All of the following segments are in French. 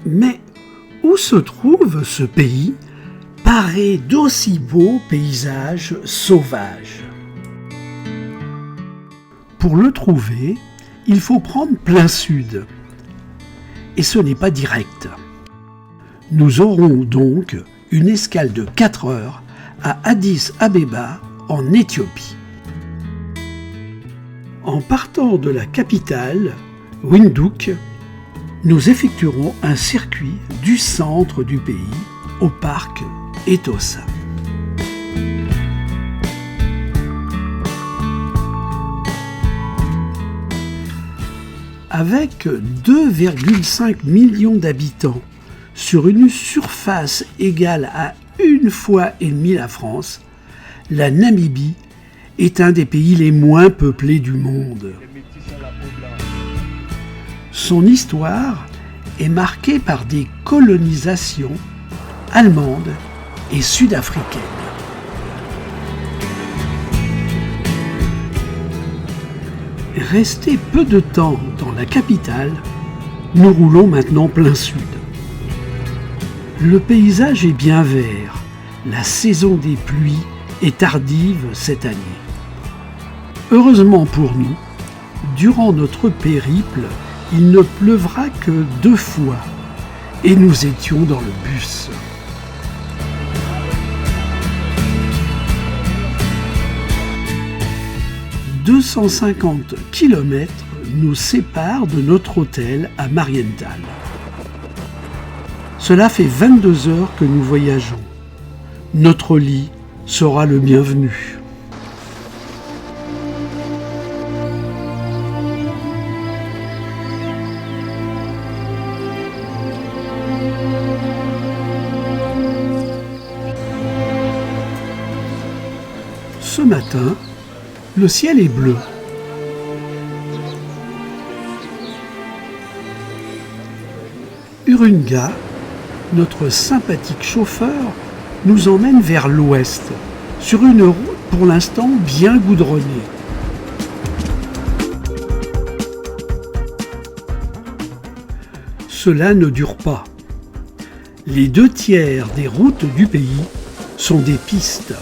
Mais où se trouve ce pays paré d'aussi beaux paysages sauvages? Pour le trouver, il faut prendre plein sud. Et ce n'est pas direct. Nous aurons donc une escale de 4 heures à Addis Abeba, en Éthiopie. En partant de la capitale, Windhoek, nous effectuerons un circuit du centre du pays au parc Etosha. Avec 2,5 millions d'habitants sur une surface égale à 1,5 fois la France, la Namibie est un des pays les moins peuplés du monde. Son histoire est marquée par des colonisations allemandes et sud-africaines. Resté peu de temps dans la capitale, nous roulons maintenant plein sud. Le paysage est bien vert, la saison des pluies est tardive cette année. Heureusement pour nous, durant notre périple, il ne pleuvra que 2 fois et nous étions dans le bus. « 250 km nous séparent de notre hôtel à Marienthal. Cela fait 22 heures que nous voyageons. Notre lit sera le bienvenu. Ce matin, le ciel est bleu. Urunga, notre sympathique chauffeur, nous emmène vers l'ouest, sur une route pour l'instant bien goudronnée. Cela ne dure pas. Les 2 tiers des routes du pays sont des pistes.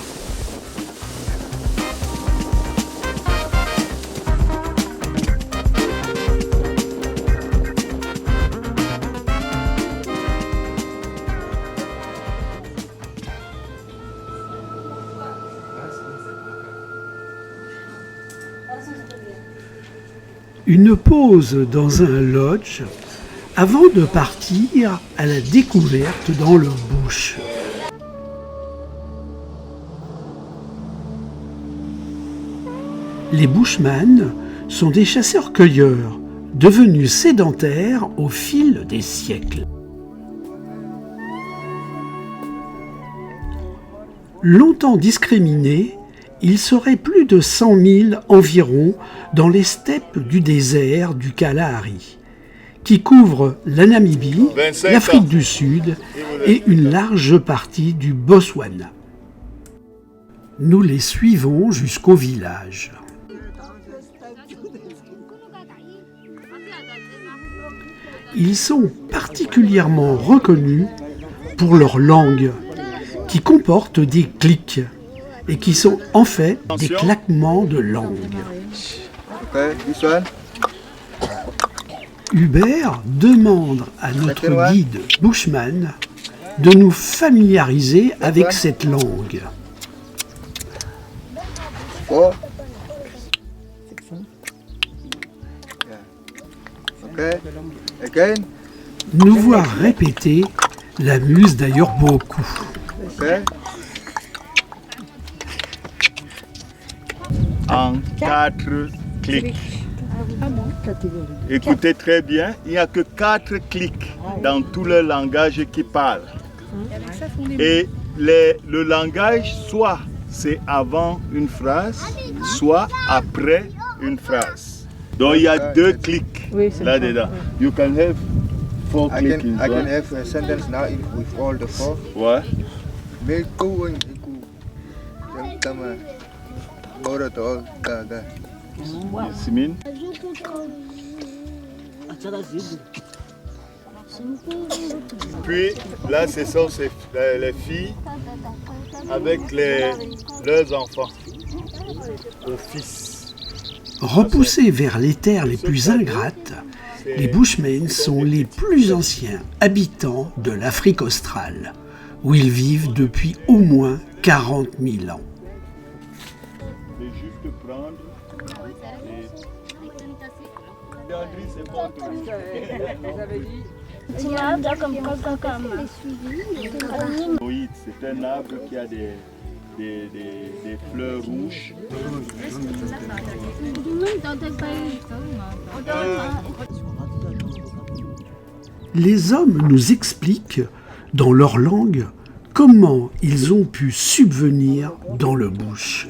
Une pause dans un lodge avant de partir à la découverte dans le bush. Les Bushmen sont des chasseurs-cueilleurs devenus sédentaires au fil des siècles. Longtemps discriminés, il serait plus de 100 000 environ dans les steppes du désert du Kalahari, qui couvrent la Namibie, l'Afrique du Sud et une large partie du Botswana. Nous les suivons jusqu'au village. Ils sont particulièrement reconnus pour leur langue, qui comporte des clics et qui sont en fait des claquements de langue. Hubert demande à notre guide Bushman de nous familiariser avec cette langue. Nous voir répéter l'amuse d'ailleurs beaucoup. En 4 clics. Écoutez très bien, il n'y a que 4 clics dans tout le langage qui parle. Et le langage, soit c'est avant une phrase, soit après une phrase. Donc il y a 2 clics là-dedans. You can have 4 clics. I can have a sentence now with all the 4. Ouais. Mais going, Yasmine. Puis là, ce sont les filles avec leurs enfants, aux fils. Repoussés vers les terres les plus ingrates, les Bushmen sont les plus anciens habitants de l'Afrique australe, où ils vivent depuis au moins 40 000 ans. Je vais juste prendre. C'est un arbre qui a des fleurs rouges. Les hommes nous expliquent, dans leur langue, comment ils ont pu subvenir dans le bush.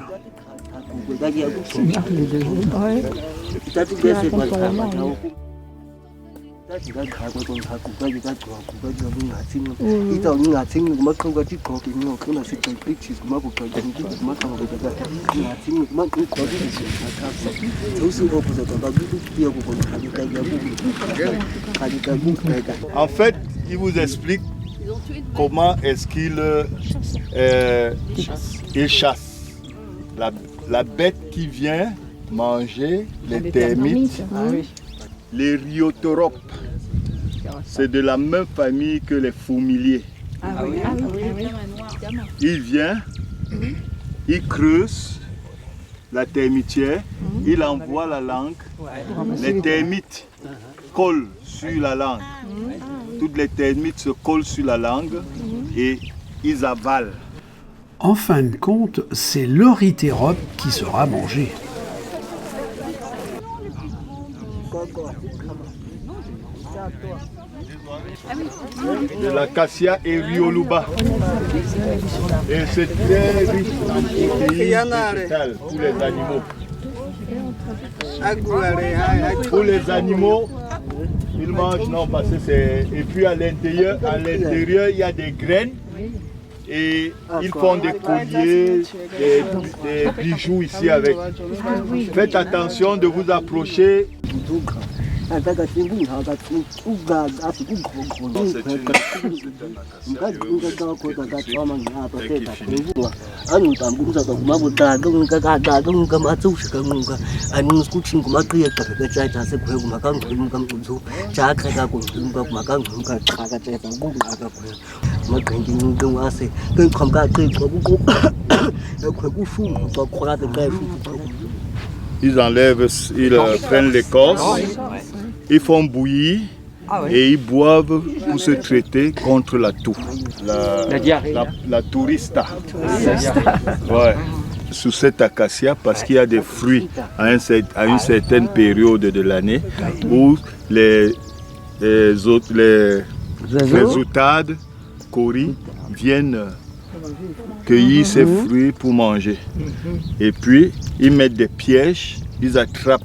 En fait, il vous explique comment est-ce qu'il chasse. La bête qui vient manger les termites, les rhioteuropes. C'est de la même famille que les fourmiliers. Il vient, il creuse la termitière, il envoie la langue, les termites collent sur la langue. Toutes les termites se collent sur la langue et ils avalent. En fin de compte, c'est l'eurythérope qui sera mangé. De l'acacia erioluba. Et c'est très riche en protéines végétales pour les animaux. Pour les animaux, ils mangent, non, parce que c'est... Et puis à l'intérieur, il y a des graines. Et ils font des colliers, des bijoux ici avec. Faites attention de vous approcher. Ils enlèvent, ils prennent l'écorce, ils font bouillir et ils boivent pour se traiter contre la toux, la tourista. Ouais. Sous cet acacia, parce qu'il y a des fruits à une certaine période de l'année où les outades, coris viennent cueillir ces fruits pour manger. Et puis, ils mettent des pièges, ils attrapent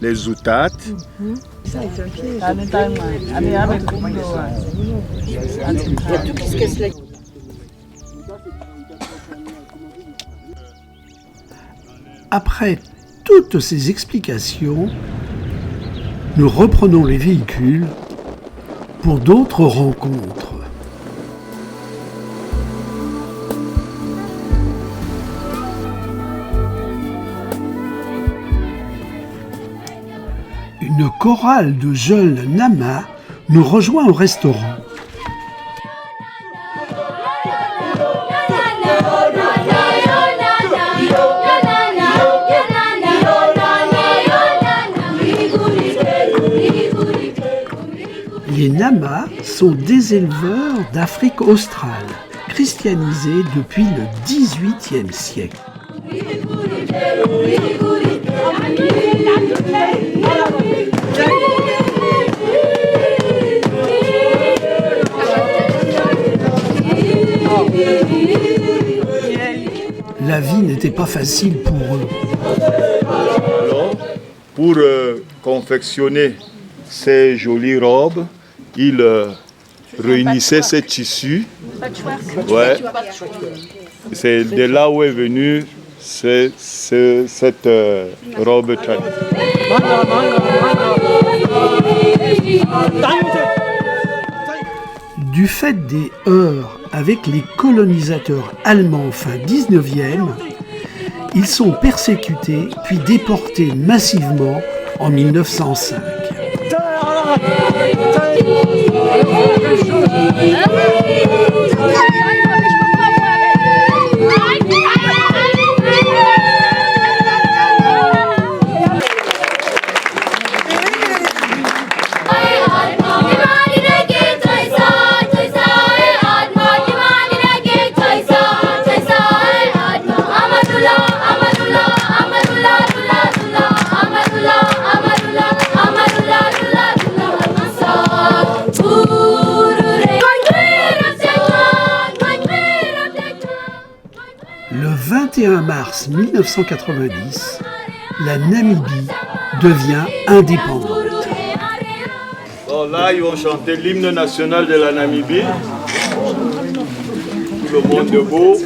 les outades. Après toutes ces explications, nous reprenons les véhicules pour d'autres rencontres. Une chorale de jeunes Nama nous rejoint au restaurant. Les Nama sont des éleveurs d'Afrique australe, christianisés depuis le XVIIIe siècle. La vie n'était pas facile pour eux. Alors, pour confectionner ces jolies robes, ils réunissaient ces tissus. Ouais. C'est de là où est venue cette robe traditionnelle. Du fait des heurts avec les colonisateurs allemands fin 19e, ils sont persécutés puis déportés massivement en 1905. Le 21 mars 1990, la Namibie devient indépendante. Alors là, ils vont chanter l'hymne national de la Namibie. Tout le monde debout.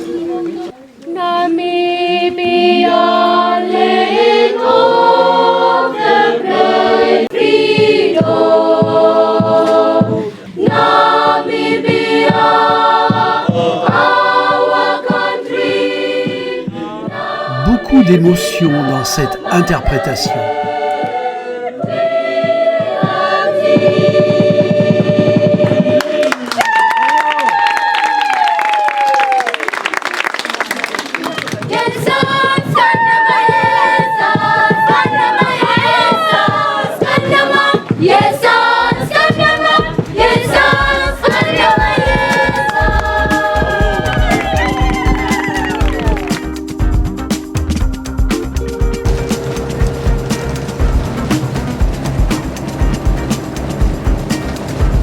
Namibia, land of the bright freedom. Namibia, our country. Beaucoup d'émotions dans cette interprétation.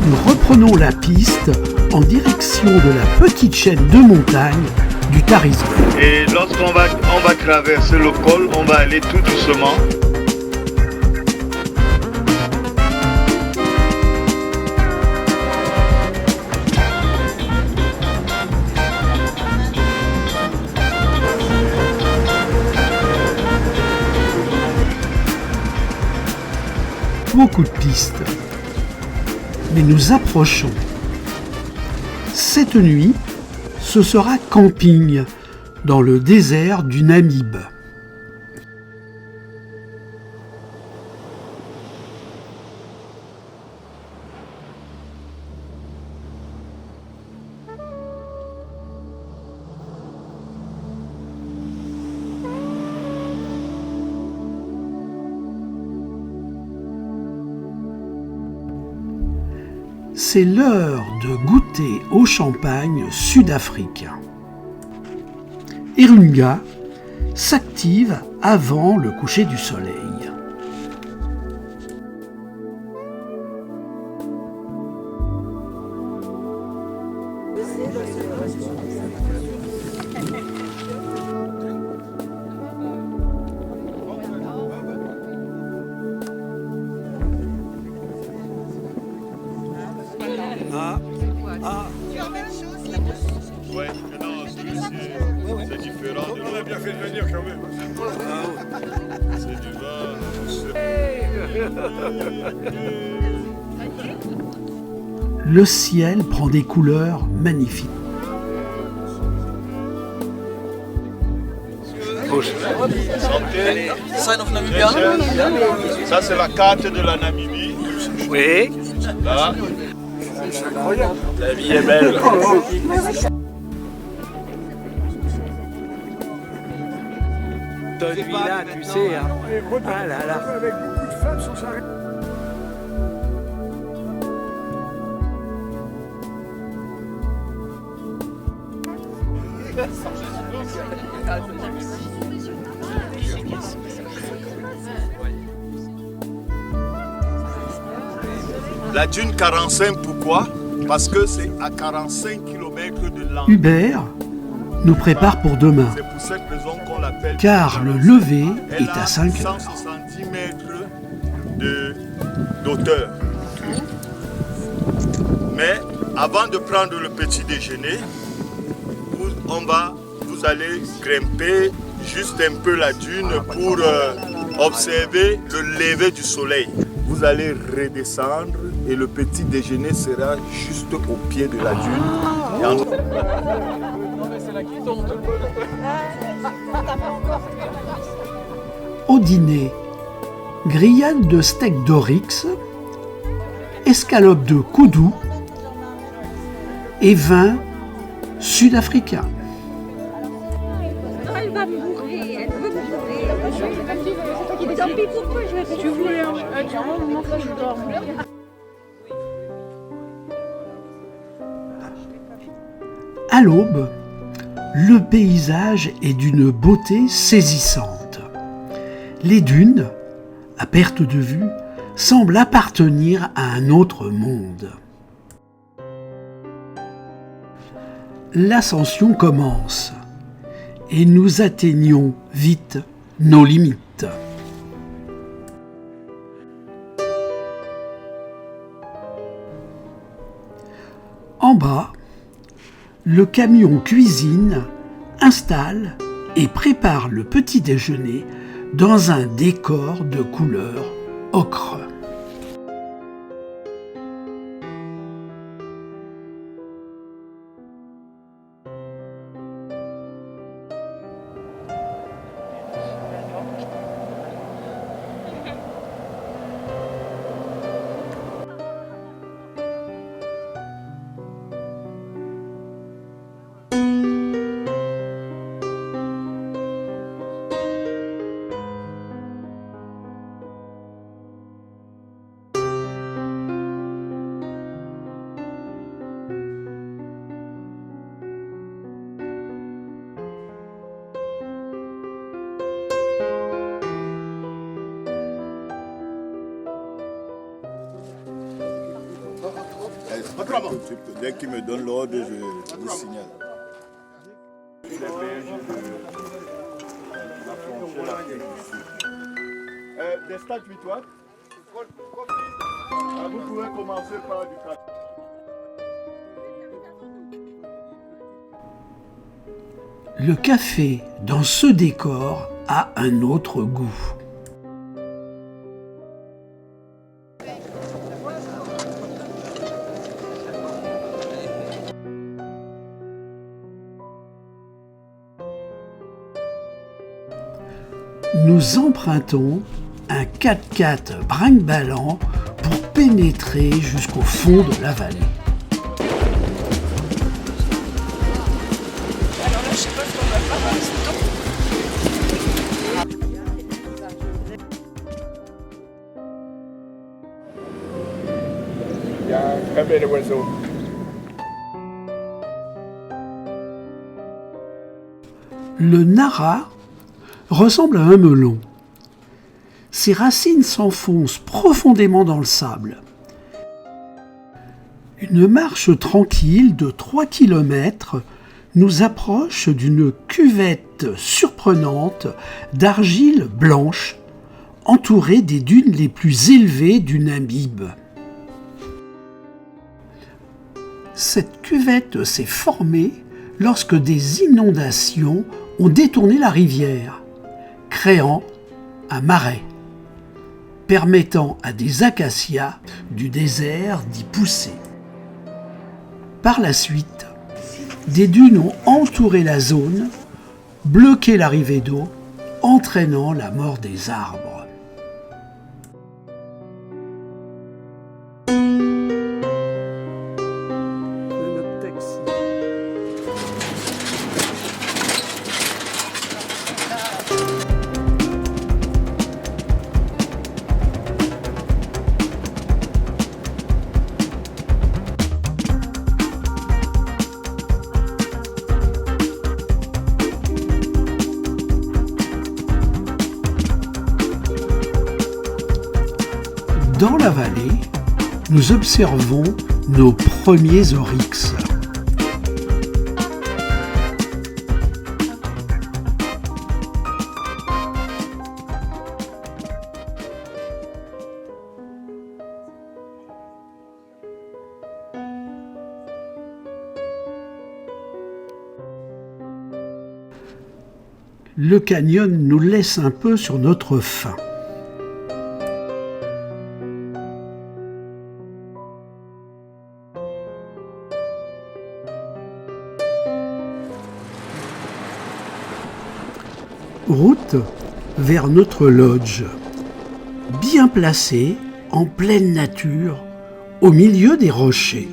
Nous reprenons la piste en direction de la petite chaîne de montagne du Tarizon. Et lorsqu'on va traverser le col, on va aller tout doucement. Beaucoup de pistes. Mais nous approchons. Cette nuit, ce sera camping dans le désert du Namib. C'est l'heure de goûter au champagne sud-africain. Irunga s'active avant le coucher du soleil. Ouais, non, c'est différent. On a bien fait de venir quand même. C'est du vin. Le ciel prend des couleurs magnifiques. Santé. Ça, c'est la carte de la Namibie. Oui. Là. La vie est belle. Celui-là, tu sais, hein. Ah là là. La dune 45, pourquoi? Parce que c'est à 45 km de l'Angola. Hubert nous prépare pour demain, C'est pour cette raison qu'on l'appelle. car le lever Elle est a à 5 heures. 170 mètres d'auteur. Mais avant de prendre le petit déjeuner, vous allez grimper juste un peu la dune pour observez le lever du soleil. Vous allez redescendre et le petit déjeuner sera juste au pied de la dune. Et en... Au dîner, grillade de steak d'oryx, escalope de koudou et vin sud-africain. Elle va me bourrer, elle veut me bourrer. Tant pis pour toi, je vais faire. Tu voulais un moment que je dors. À l'aube, le paysage est d'une beauté saisissante. Les dunes, à perte de vue, semblent appartenir à un autre monde. L'ascension commence et nous atteignons vite nos limites. En bas, le camion cuisine, installe et prépare le petit déjeuner dans un décor de couleur ocre. Dès qu'il me donne l'ordre, je vous signale. Des stades victoires. Vous pouvez commencer par du café. Le café dans ce décor a un autre goût. Nous empruntons un 4x4 brinque-ballant pour pénétrer jusqu'au fond de la vallée. Alors là, je sais pas ce qu'on va faire. Il y a un très bel oiseau. Le nara ressemble à un melon. Ses racines s'enfoncent profondément dans le sable. Une marche tranquille de 3 km nous approche d'une cuvette surprenante d'argile blanche, entourée des dunes les plus élevées du Namib. Cette cuvette s'est formée lorsque des inondations ont détourné la rivière, créant un marais, permettant à des acacias du désert d'y pousser. Par la suite, des dunes ont entouré la zone, bloqué l'arrivée d'eau, entraînant la mort des arbres. Dans la vallée, nous observons nos premiers oryx. le canyon nous laisse un peu sur notre faim. Route vers notre lodge, bien placée, en pleine nature, au milieu des rochers.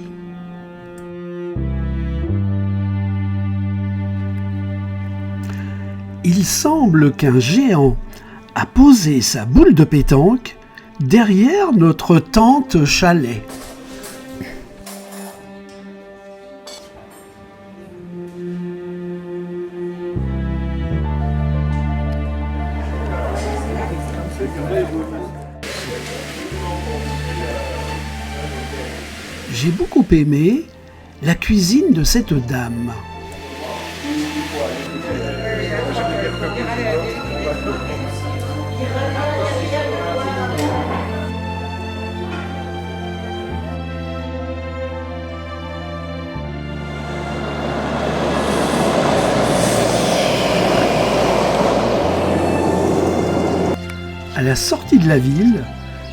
Il semble qu'un géant a posé sa boule de pétanque derrière notre tente chalet. J'ai beaucoup aimé la cuisine de cette dame. À la sortie de la ville,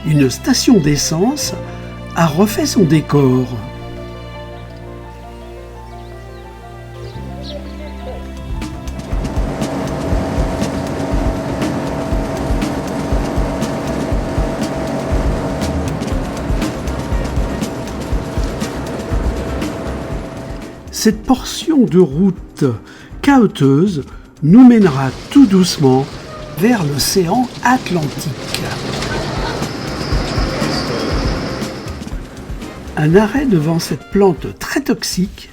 une station d'essence a refait son décor. Cette portion de route cahoteuse nous mènera tout doucement vers l'océan Atlantique. Un arrêt devant cette plante très toxique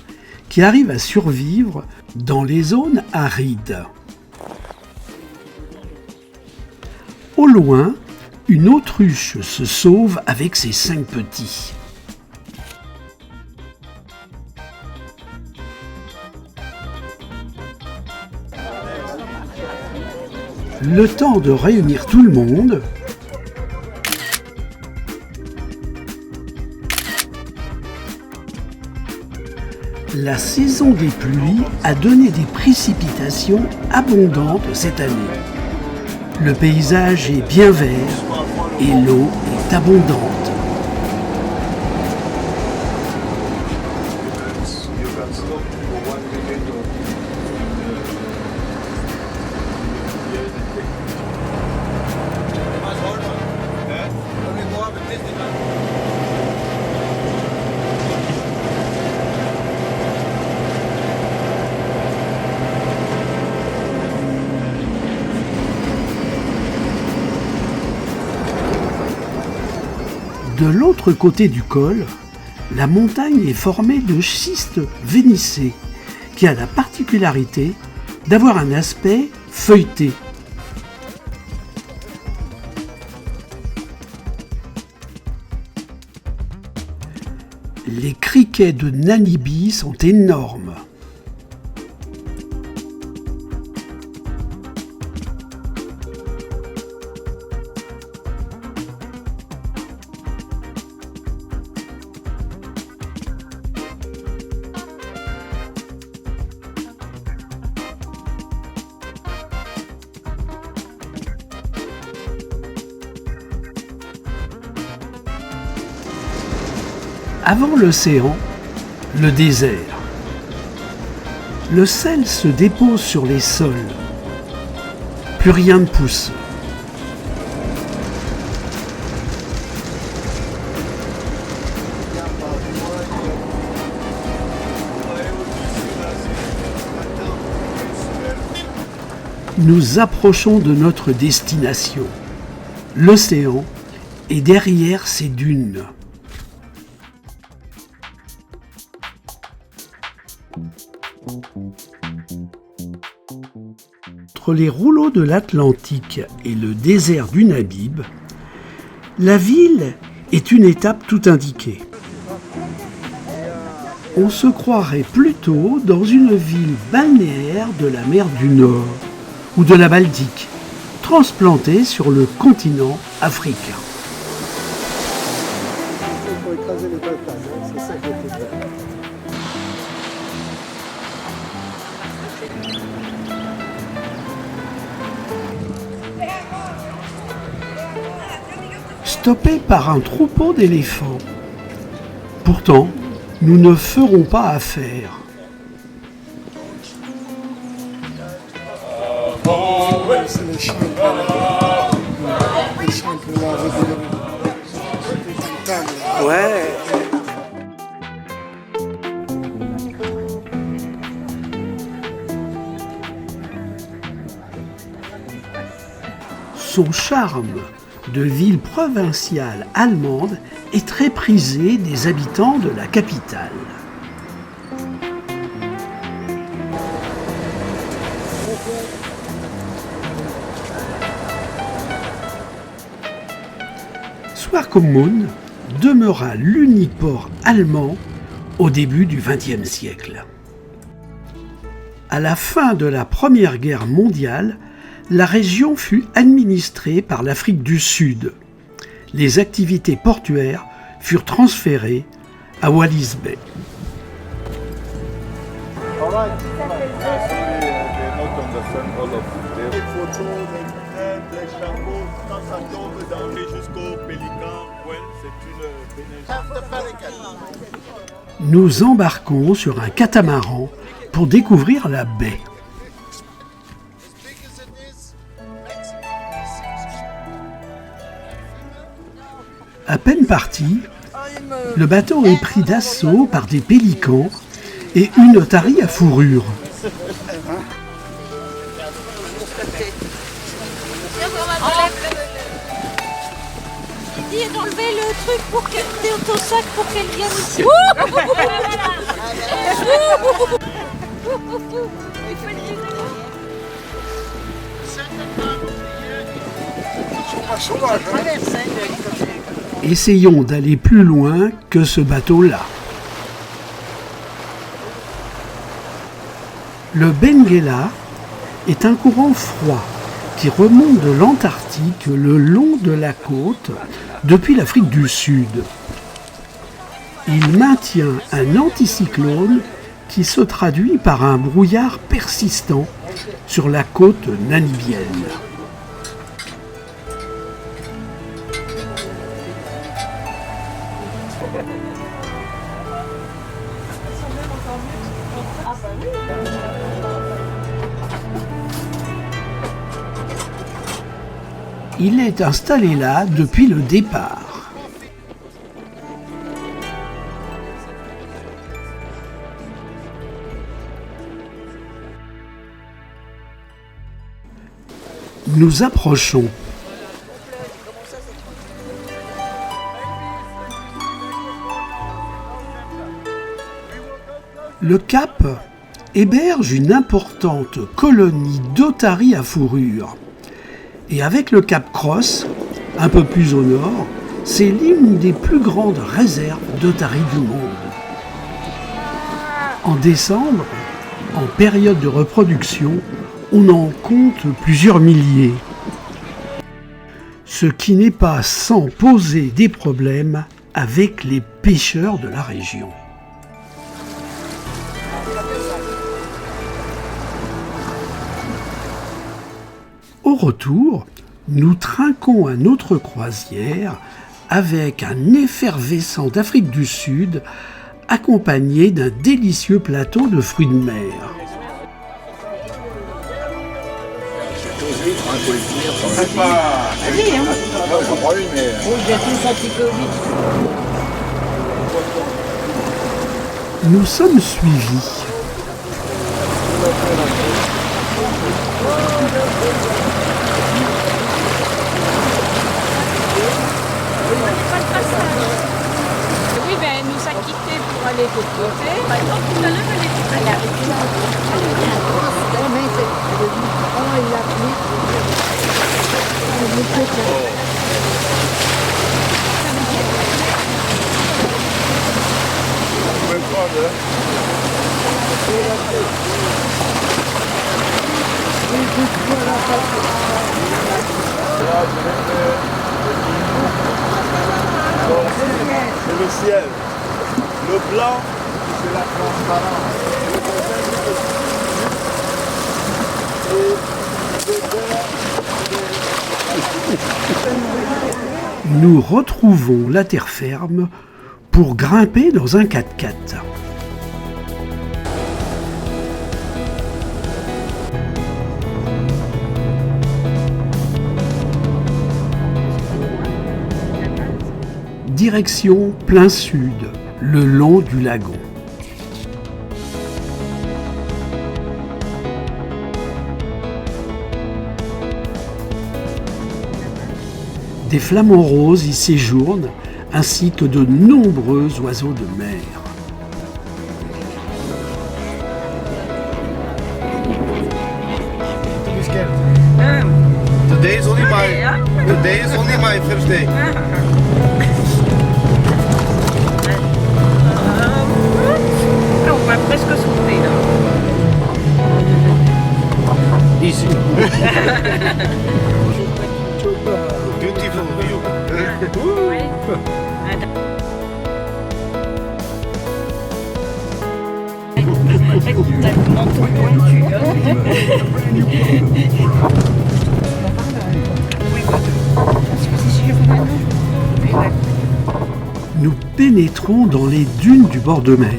qui arrive à survivre dans les zones arides. Au loin, une autruche se sauve avec ses 5 petits. Le temps de réunir tout le monde. La saison des pluies a donné des précipitations abondantes cette année. Le paysage est bien vert et l'eau est abondante. De l'autre côté du col, la montagne est formée de schistes veinissés, qui a la particularité d'avoir un aspect feuilleté. Les criquets de Namibie sont énormes. Avant l'océan, le désert. Le sel se dépose sur les sols. Plus rien ne pousse. Nous approchons de notre destination, l'océan, et derrière ces dunes. Entre les rouleaux de l'Atlantique et le désert du Namib, la ville est une étape tout indiquée. On se croirait plutôt dans une ville balnéaire de la mer du Nord ou de la Baltique, transplantée sur le continent africain. stoppés par un troupeau d'éléphants. Pourtant, nous ne ferons pas affaire. C'est les chiens pour la rébellion. Ouais. Son charme de ville provinciale allemande est très prisé des habitants de la capitale. Swakopmund demeura l'unique port allemand au début du XXe siècle. À la fin de la Première Guerre mondiale, la région fut administrée par l'Afrique du Sud. Les activités portuaires furent transférées à Wallis Bay. Nous embarquons sur un catamaran pour découvrir la baie. À peine parti, le bateau est pris d'assaut par des pélicans et une otarie à fourrure. Dis d'enlever le truc pour qu'elle tire ton sac pour qu'elle vienne ici. Essayons d'aller plus loin que ce bateau-là. Le Benguela est un courant froid qui remonte de l'Antarctique le long de la côte depuis l'Afrique du Sud. Il maintient un anticyclone qui se traduit par un brouillard persistant sur la côte namibienne. Il est installé là depuis le départ. Nous approchons. Le Cap héberge une importante colonie d'otaries à fourrure. Et avec le Cap Cross, un peu plus au nord, c'est l'une des plus grandes réserves d'otaries du monde. En décembre, en période de reproduction, on en compte plusieurs milliers. Ce qui n'est pas sans poser des problèmes avec les pêcheurs de la région. Au retour, nous trinquons à notre croisière avec un effervescent d'Afrique du Sud accompagné d'un délicieux plateau de fruits de mer. Nous sommes suivis. Oui, ben elle nous a quittés pour aller de l'autre côté. Par exemple, tout à l'heure, elle était à la C'est le ciel. Le blanc, c'est la transparence. Et le vert, c'est nous retrouvons la terre ferme pour grimper dans un 4x4. Direction plein sud, le long du lagon. Des flamants roses y séjournent, ainsi que de nombreux oiseaux de mer. Today is only my first day. On va presque sauter là. Easy. Beautiful view. Manteau pointu. Nous pénétrons dans les dunes du bord de mer.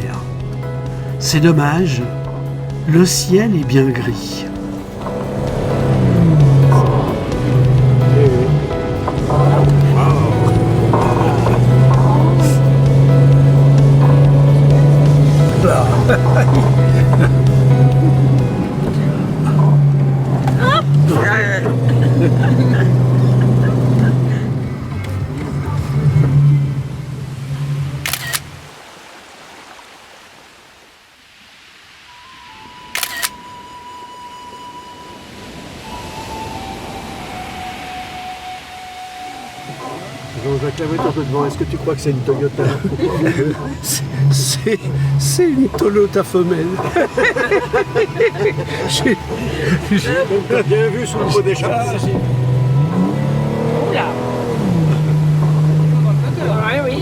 C'est dommage, le ciel est bien gris. Jean-Jacques, la voiture de devant, est-ce que tu crois que c'est une Toyota? C'est une Toyota femelle. J'ai bien vu sous le pot d'échappement. Oula. Ouais, oui.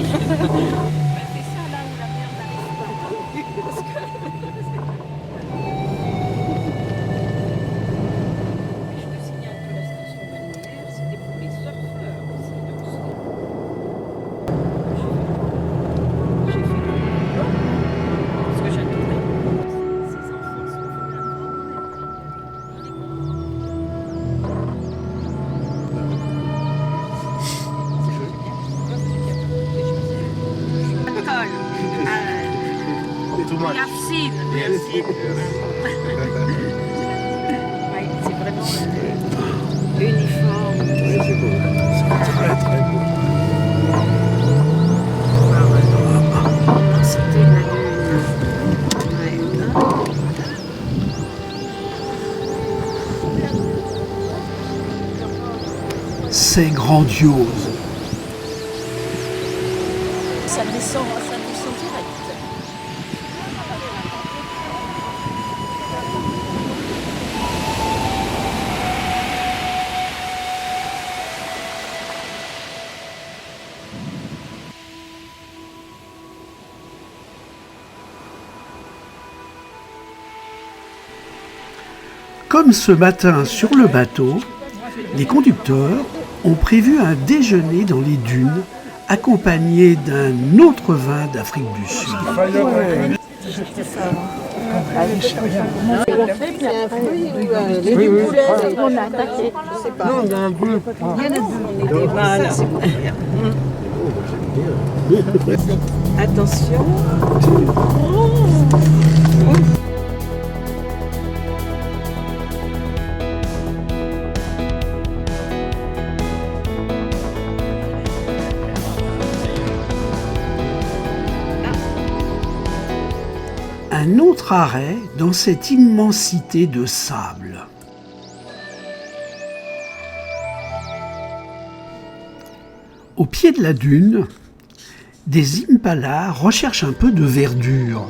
Merci. C'est vraiment uniforme. Oui, c'est beau. C'est très très beau. C'était la lune. C'est grandiose. Ça descend direct. Comme ce matin sur le bateau, les conducteurs ont prévu un déjeuner dans les dunes, accompagné d'un autre vin d'Afrique du Sud. Attention. Un autre arrêt dans cette immensité de sable. Au pied de la dune, des impalas recherchent un peu de verdure.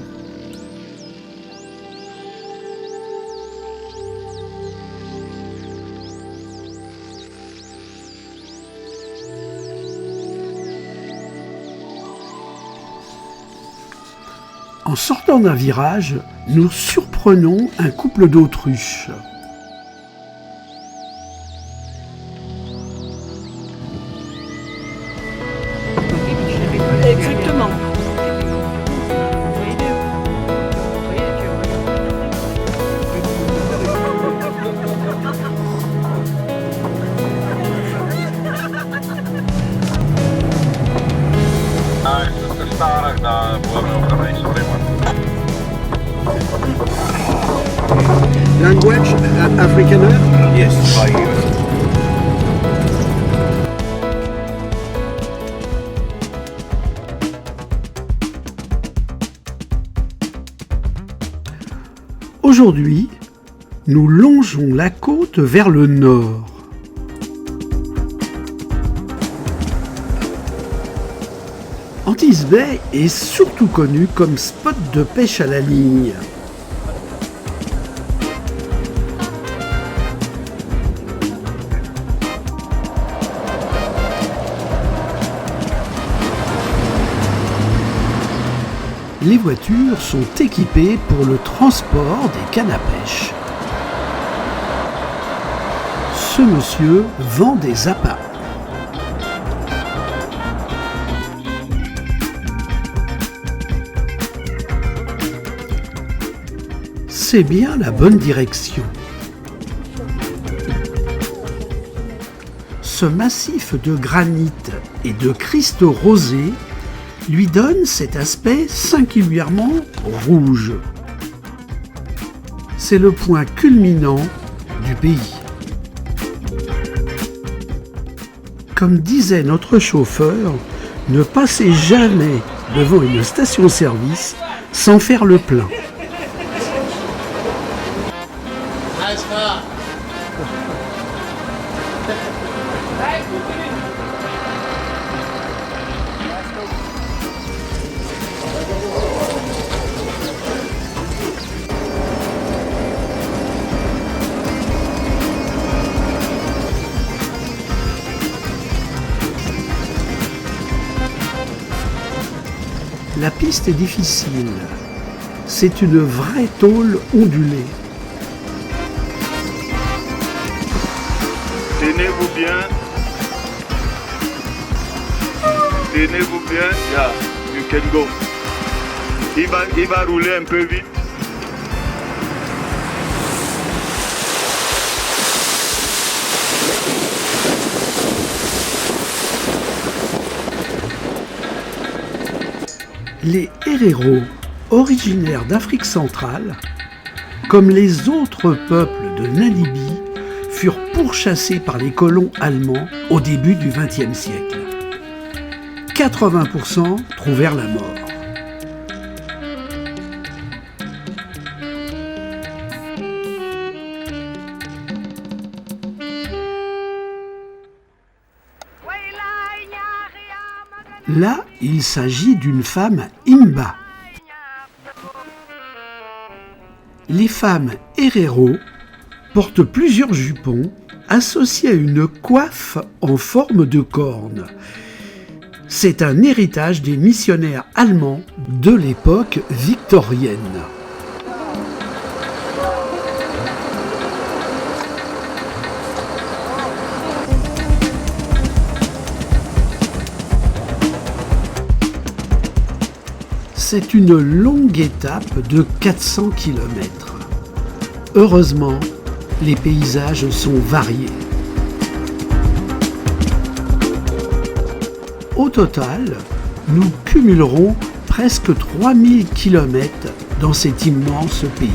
En sortant d'un virage, nous surprenons un couple d'autruches. Language, Afrikaner? Yes, by you. Aujourd'hui, nous longeons la côte vers le nord. Antis Bay est surtout connu comme spot de pêche à la ligne. Les voitures sont équipées pour le transport des cannes à pêche. Ce monsieur vend des appâts. C'est bien la bonne direction. Ce massif de granit et de cristaux rosés lui donne cet aspect singulièrement rouge. C'est le point culminant du pays. Comme disait notre chauffeur, ne passez jamais devant une station-service sans faire le plein. La piste est difficile. C'est une vraie tôle ondulée. Tenez-vous bien. Tenez-vous bien. Yeah, you can go. Il va rouler un peu vite. Les Herero, originaires d'Afrique centrale, comme les autres peuples de Namibie, furent pourchassés par les colons allemands au début du XXe siècle. 80% trouvèrent la mort. Là, il s'agit d'une femme Imba. Les femmes Herero portent plusieurs jupons associés à une coiffe en forme de corne. C'est un héritage des missionnaires allemands de l'époque victorienne. C'est une longue étape de 400 km. Heureusement, les paysages sont variés. Au total, nous cumulerons presque 3000 km dans cet immense pays.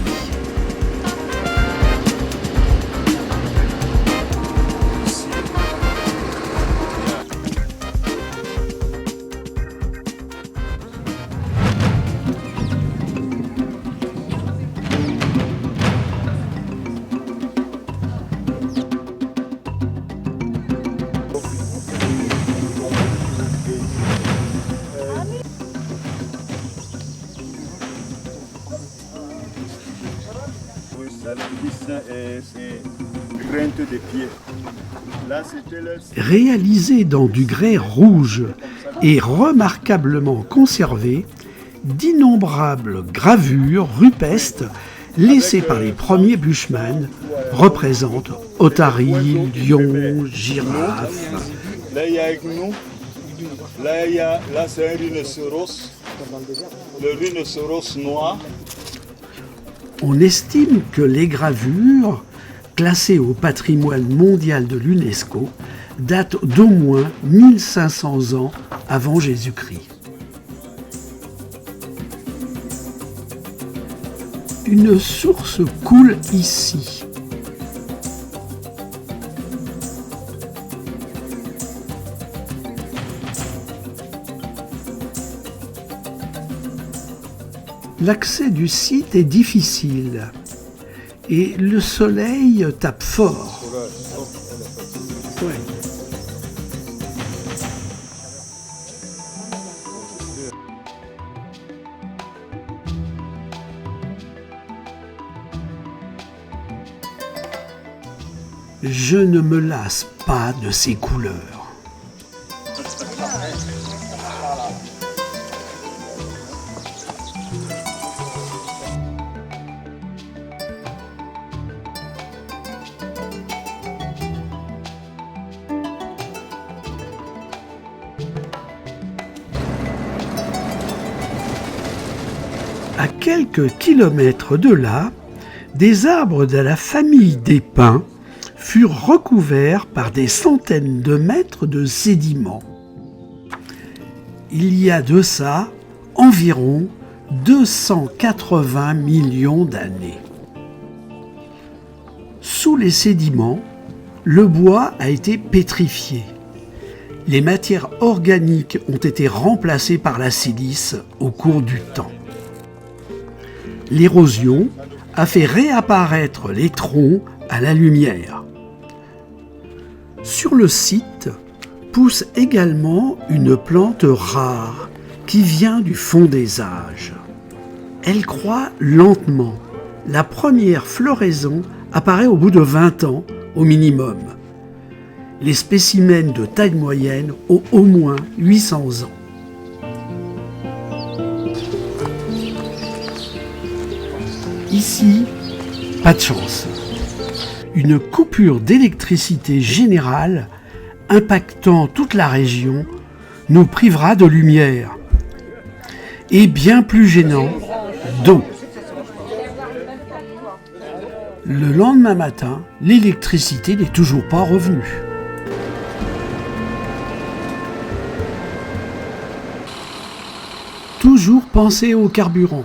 Réalisé dans du grès rouge et remarquablement conservé, d'innombrables gravures rupestres laissées par les premiers bushman représentent otaries, lions, girafes. Là, il y a nous. Là, c'est un rhinocéros. Le rhinocéros noir. On estime que les gravures, classées au patrimoine mondial de l'UNESCO, datent d'au moins 1500 ans avant Jésus-Christ. Une source coule ici. L'accès du site est difficile et le soleil tape fort. Ouais. Je ne me lasse pas de ces couleurs. À quelques kilomètres de là, des arbres de la famille des pins furent recouverts par des centaines de mètres de sédiments. Il y a de ça environ 280 millions d'années. Sous les sédiments, le bois a été pétrifié. Les matières organiques ont été remplacées par la silice au cours du temps. L'érosion a fait réapparaître les troncs à la lumière. Sur le site pousse également une plante rare qui vient du fond des âges. Elle croît lentement. La première floraison apparaît au bout de 20 ans au minimum. Les spécimens de taille moyenne ont au moins 800 ans. Ici, pas de chance. Une coupure d'électricité générale impactant toute la région nous privera de lumière. Et bien plus gênant, d'eau. Le lendemain matin, l'électricité n'est toujours pas revenue. Toujours penser au carburant.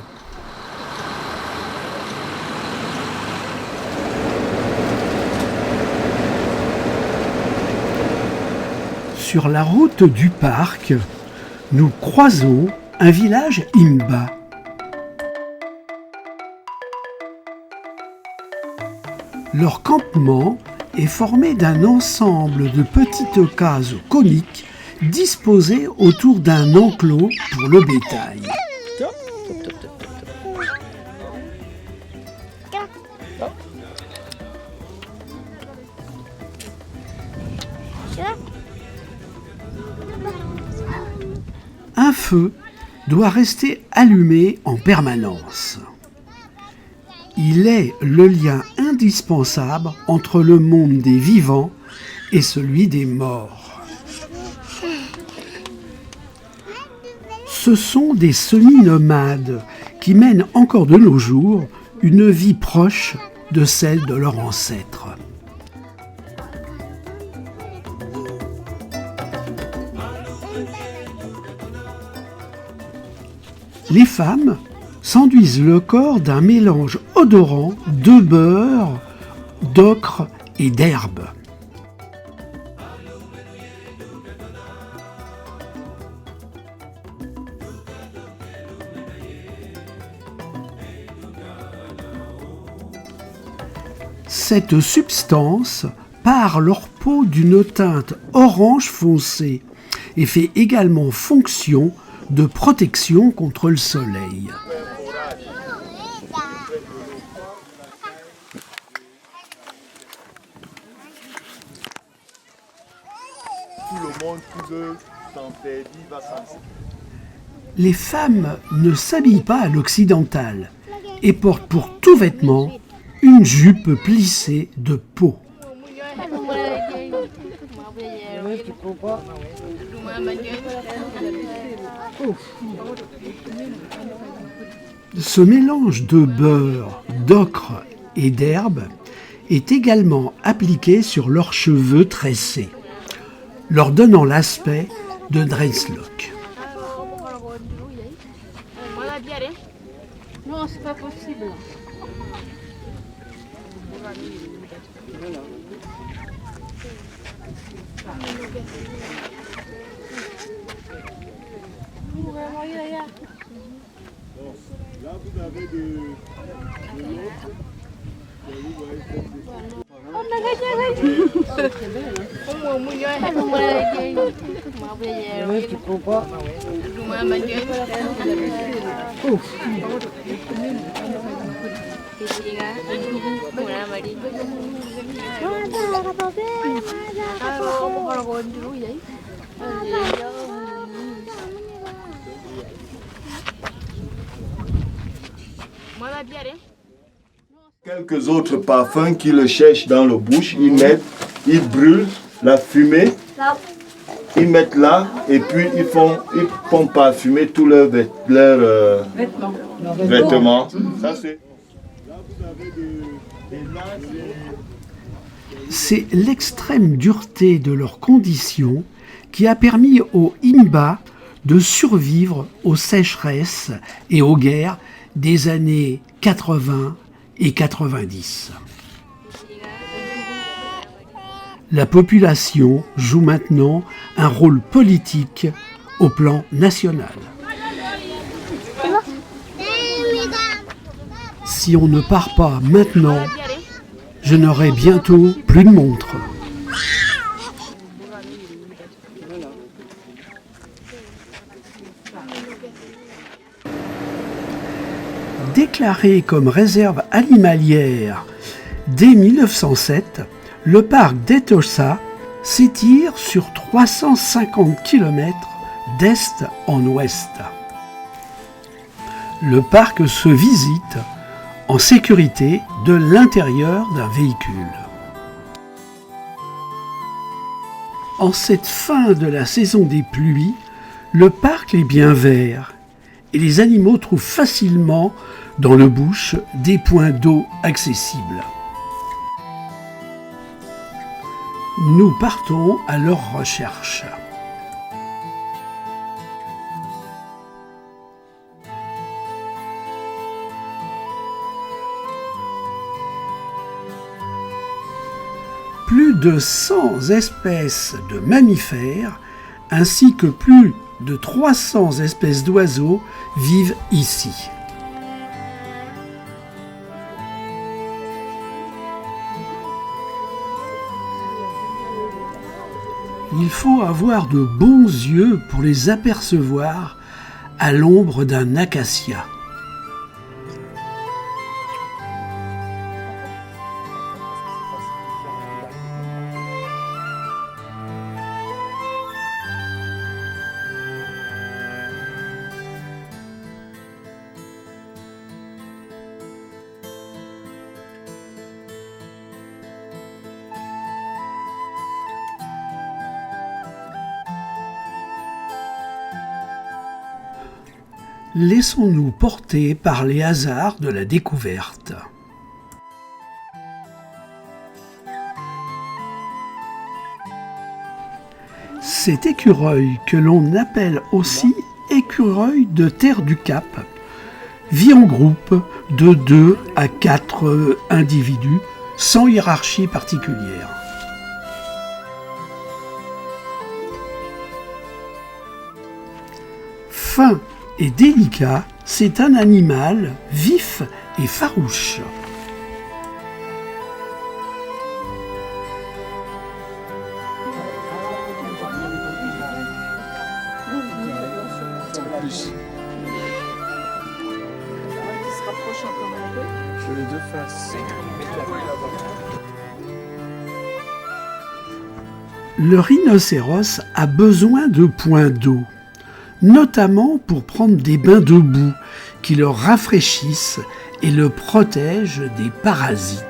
Sur la route du parc, nous croisons un village Imba. Leur campement est formé d'un ensemble de petites cases coniques disposées autour d'un enclos pour le bétail. Un feu doit rester allumé en permanence. Il est le lien indispensable entre le monde des vivants et celui des morts. Ce sont des semi-nomades qui mènent encore de nos jours une vie proche de celle de leurs ancêtres. Les femmes s'enduisent le corps d'un mélange odorant de beurre, d'ocre et d'herbe. Cette substance pare leur peau d'une teinte orange foncé et fait également fonction de protection contre le soleil. Tout le monde qui veut s'interdire va s'interdire. Les femmes ne s'habillent pas à l'occidental et portent pour tout vêtement une jupe plissée de peau. Ce mélange de beurre, d'ocre et d'herbe est également appliqué sur leurs cheveux tressés, leur donnant l'aspect de dreadlock. Non, c'est pas possible. Là, vous avez de Tu prends pas? Quelques autres parfums qui le cherchent dans le bouche, ils brûlent la fumée, ils mettent là et puis ils font parfumer tous leurs vêtements. Ça c'est. Là vous avez des nages. C'est l'extrême dureté de leurs conditions qui a permis aux Himba de survivre aux sécheresses et aux guerres des années 80 et 90. La population joue maintenant un rôle politique au plan national. Si on ne part pas maintenant, je n'aurai bientôt plus de montre. Déclaré comme réserve animalière dès 1907, le parc d'Etosha s'étire sur 350 km d'est en ouest. Le parc se visite en sécurité de l'intérieur d'un véhicule. En cette fin de la saison des pluies, le parc est bien vert et les animaux trouvent facilement dans le bush des points d'eau accessibles. Nous partons à leur recherche. Plus de 100 espèces de mammifères ainsi que plus de 300 espèces d'oiseaux vivent ici. Il faut avoir de bons yeux pour les apercevoir à l'ombre d'un acacia. Laissons-nous porter par les hasards de la découverte. Cet écureuil, que l'on appelle aussi écureuil de terre du Cap, vit en groupe de 2 à 4 individus sans hiérarchie particulière. Fin et délicat, c'est un animal vif et farouche. Les deux faces. Le rhinocéros a besoin de points d'eau, notamment pour prendre des bains de boue qui le rafraîchissent et le protègent des parasites.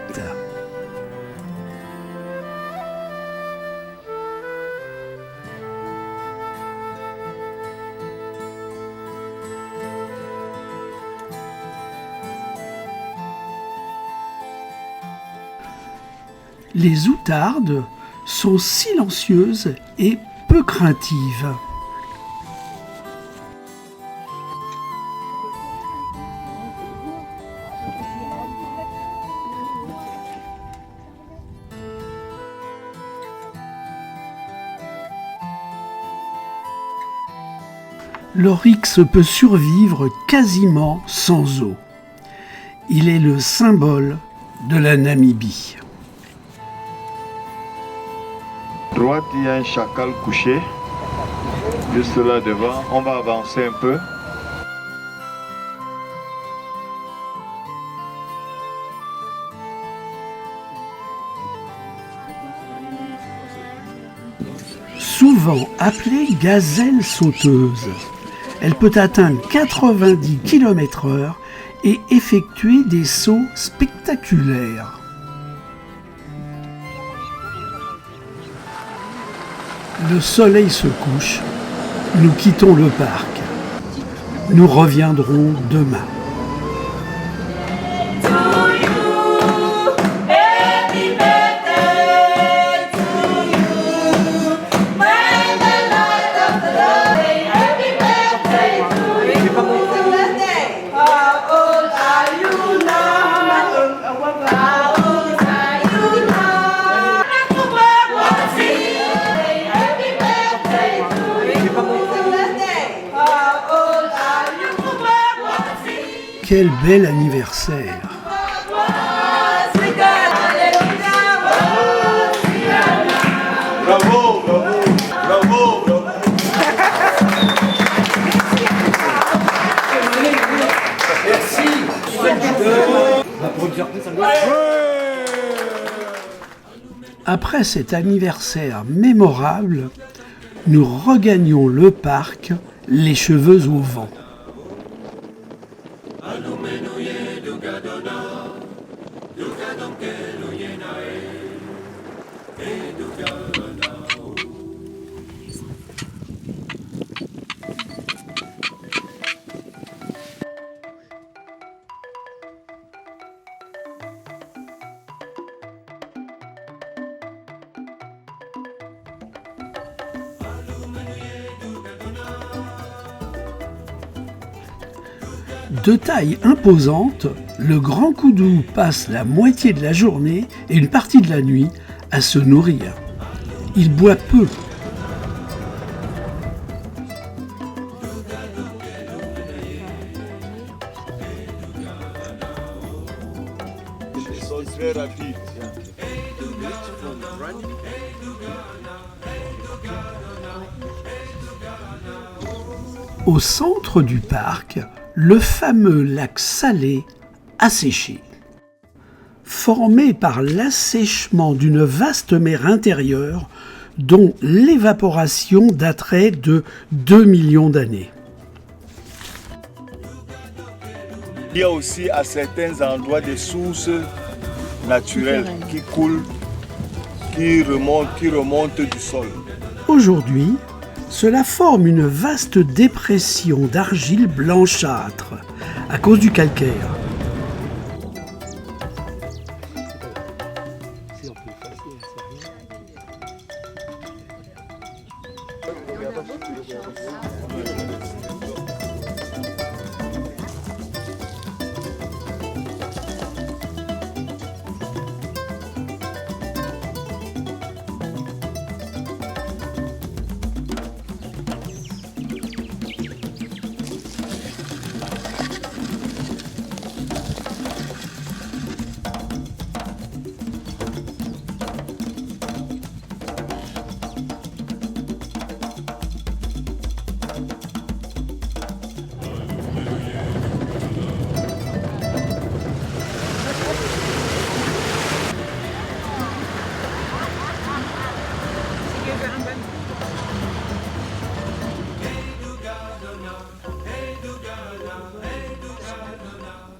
Les outardes sont silencieuses et peu craintives. L'oryx peut survivre quasiment sans eau. Il est le symbole de la Namibie. À droite, il y a un chacal couché, juste là devant. On va avancer un peu. Souvent appelée gazelle sauteuse, elle peut atteindre 90 km/h et effectuer des sauts spectaculaires. Le soleil se couche, nous quittons le parc. Nous reviendrons demain. Quel bel anniversaire! Bravo, bravo, bravo, bravo. Après cet anniversaire mémorable, nous regagnons le parc, les cheveux au vent. De taille imposante, le grand koudou passe la moitié de la journée et une partie de la nuit à se nourrir. Il boit peu. Ils sont très rapides. Au centre du parc, le fameux lac Salé asséché. Formé par l'assèchement d'une vaste mer intérieure dont l'évaporation daterait de 2 millions d'années. Il y a aussi à certains endroits des sources naturelles qui coulent, qui remontent du sol. Aujourd'hui, cela forme une vaste dépression d'argile blanchâtre à cause du calcaire.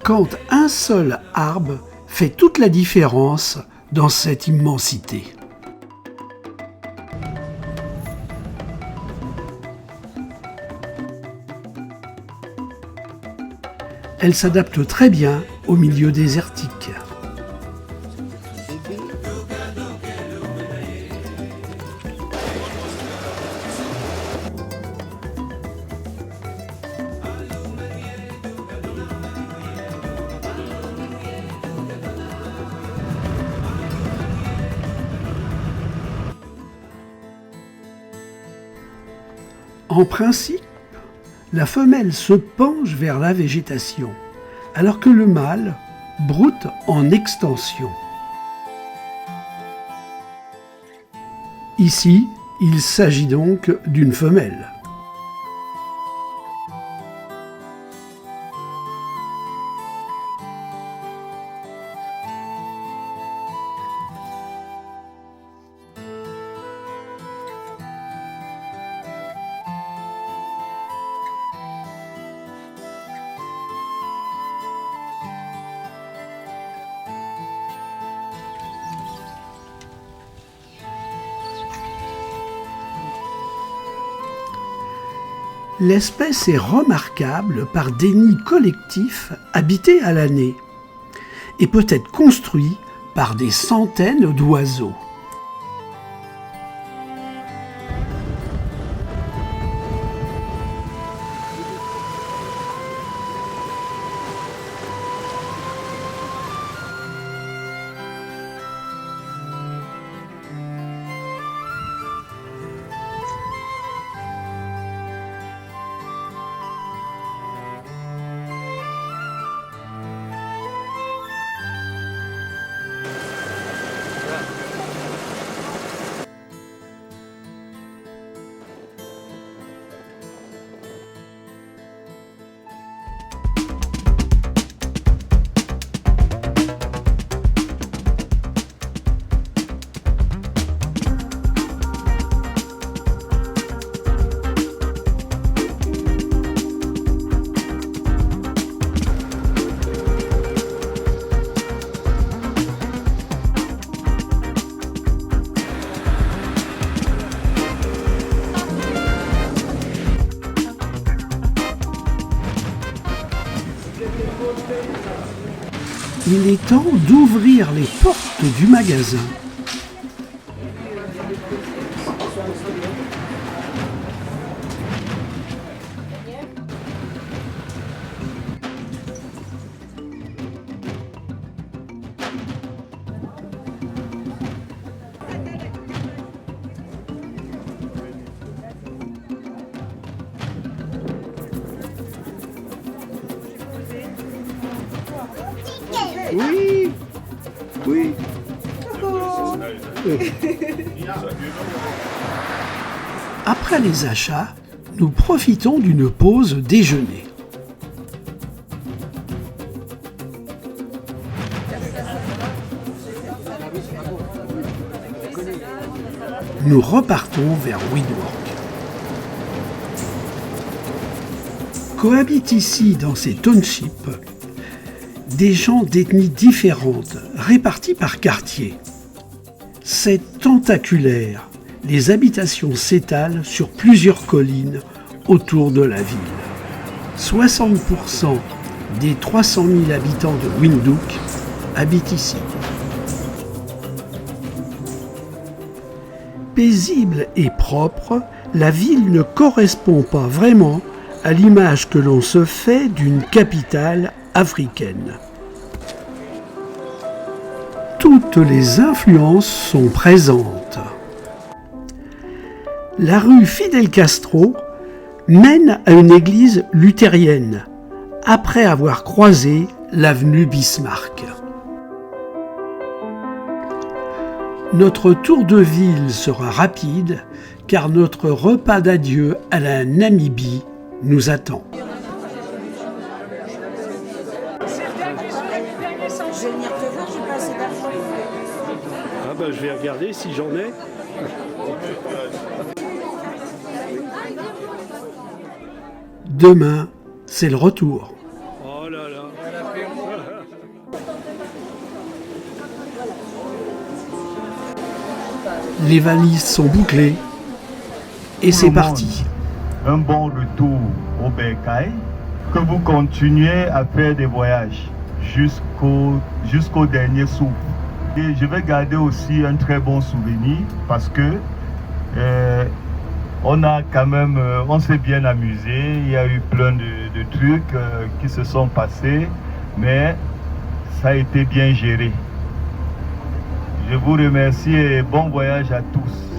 Quand un seul arbre fait toute la différence dans cette immensité. Elle s'adapte très bien au milieu désertique. En principe, la femelle se penche vers la végétation, alors que le mâle broute en extension. Ici, il s'agit donc d'une femelle. L'espèce est remarquable par des nids collectifs habités à l'année et peut être construit par des centaines d'oiseaux. Il est temps d'ouvrir les portes du magasin. Oui, oui. Après les achats, nous profitons d'une pause déjeuner. Nous repartons vers Windhoek. Cohabitent ici, dans ces townships, des gens d'ethnies différentes, répartis par quartier. C'est tentaculaire. Les habitations s'étalent sur plusieurs collines autour de la ville. 60% des 300 000 habitants de Windhoek habitent ici. Paisible et propre, la ville ne correspond pas vraiment à l'image que l'on se fait d'une capitale africaine. Toutes les influences sont présentes. La rue Fidel Castro mène à une église luthérienne, après avoir croisé l'avenue Bismarck. Notre tour de ville sera rapide, car notre repas d'adieu à la Namibie nous attend. Je vais venir te voir, j'ai pas assez d'argent. Ah ben, je vais regarder si j'en ai. Demain, c'est le retour. Oh là là. Les valises sont bouclées et c'est parti. Un bon retour au Bercail, que vous continuez à faire des voyages jusqu'au dernier souffle. Et je vais garder aussi un très bon souvenir parce que on s'est bien amusé, il y a eu plein de trucs qui se sont passés, mais ça a été bien géré. Je vous remercie et bon voyage à tous.